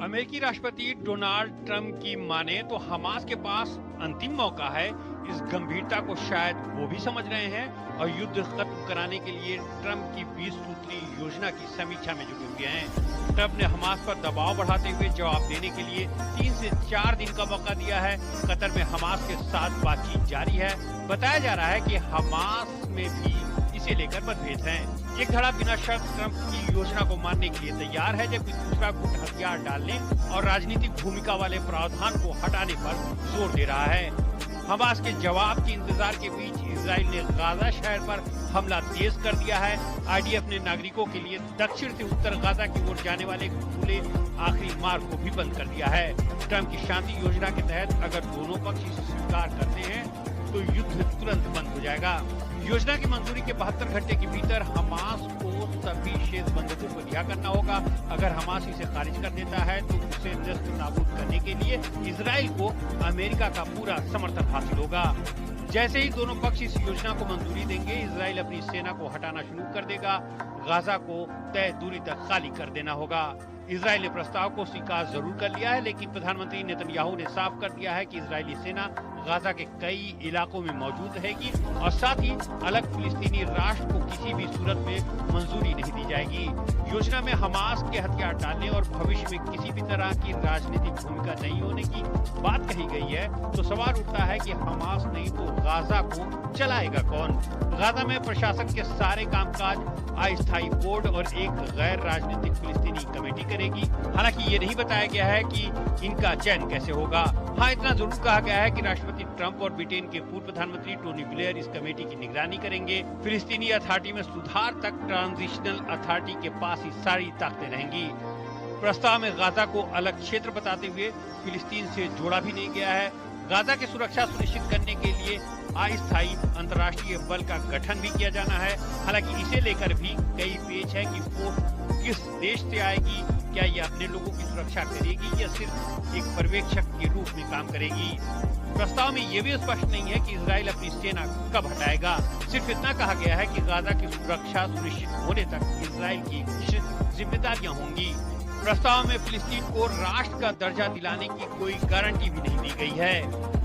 अमेरिकी राष्ट्रपति Donald Trump की माने तो हमास के पास अंतिम मौका है। इस गंभीरता को शायद वो भी समझ रहे हैं और युद्ध खत्म कराने के लिए ट्रंप की 20 सूत्री योजना की समीक्षा में जुटे हुए हैं। ट्रंप ने हमास पर दबाव बढ़ाते हुए जवाब देने के लिए 3 से 4 दिन का मौका दिया है। कतर में हमास के साथ बातचीत जारी है। बताया जा रहा है कि हमास में भी इसे लेकर मतभेद हैं। एक धड़ा बिना शर्त ट्रंप की योजना को मानने के लिए तैयार है, जबकि दूसरा गुट हथियार डालने और राजनीतिक भूमिका वाले प्रावधान को हटाने पर जोर दे रहा है। हमास के जवाब के इंतजार के बीच इजराइल ने गाजा शहर पर हमला तेज कर दिया है। आईडीएफ ने नागरिकों के लिए दक्षिण से उत्तर गाजा की ओर जाने वाले खुले आखिरी मार्ग को भी बंद कर दिया है। ट्रंप की शांति योजना के तहत अगर दोनों पक्ष इसे स्वीकार करते हैं तो युद्ध तुरंत बंद हो जाएगा। योजना की मंजूरी के 72 घंटे के भीतर हमास को सभी शेष बंधकों को रिहा करना होगा। अगर हमास इसे खारिज कर देता है तो उसे नष्ट नाबूद करने के लिए इजराइल को अमेरिका का पूरा समर्थन हासिल होगा। जैसे ही दोनों पक्ष इस योजना को मंजूरी देंगे, इजराइल अपनी सेना को हटाना शुरू कर देगा। गाजा को तय दूरी तक खाली कर देना होगा। इजराइल ने प्रस्ताव को स्वीकार जरूर कर लिया है, लेकिन प्रधानमंत्री नेतन्याहू ने साफ कर दिया है कि इजरायली सेना गाजा के कई इलाकों में मौजूद रहेगी और साथ ही अलग फिलिस्तीनी राष्ट्र को किसी भी सूरत में मंजूरी नहीं दी जाएगी। योजना में हमास के हथियार डालने और भविष्य में किसी भी तरह की राजनीतिक भूमिका नहीं होने की बात कही गई है, तो सवाल उठता है कि हमास नहीं तो गाजा को चलाएगा कौन? गाजा में प्रशासन के सारे कामकाज अस्थायी बोर्ड और एक गैर राजनीतिक फिलिस्तीनी कमेटी करेगी। हालांकि ये नहीं बताया गया है कि इनका चयन कैसे होगा। हाँ, इतना जरूर कहा गया है कि राष्ट्रपति ट्रंप और ब्रिटेन के पूर्व प्रधानमंत्री टोनी ब्लेयर इस कमेटी की निगरानी करेंगे। फिलिस्तीनी अथॉरिटी में सुधार तक ट्रांजिशनल अथॉरिटी के पास ही सारी ताकतें रहेंगी। प्रस्ताव में गाजा को अलग क्षेत्र बताते हुए फिलिस्तीन से जोड़ा भी नहीं गया है। गाजा की सुरक्षा सुनिश्चित करने के लिए अस्थायी अंतर्राष्ट्रीय बल का गठन भी किया जाना है। हालांकि इसे लेकर भी कई पेच है कि फोर्स किस देश से आएगी, क्या ये अपने लोगों की सुरक्षा करेगी या सिर्फ एक पर्यवेक्षक के रूप में काम करेगी। प्रस्ताव में ये भी स्पष्ट नहीं है कि इजराइल अपनी सेना कब हटाएगा। सिर्फ इतना कहा गया है कि गाजा की सुरक्षा सुनिश्चित होने तक इजराइल की जिम्मेदारियां होंगी। प्रस्ताव में फिलिस्तीन को राष्ट्र का दर्जा दिलाने की कोई गारंटी भी नहीं दी गई है।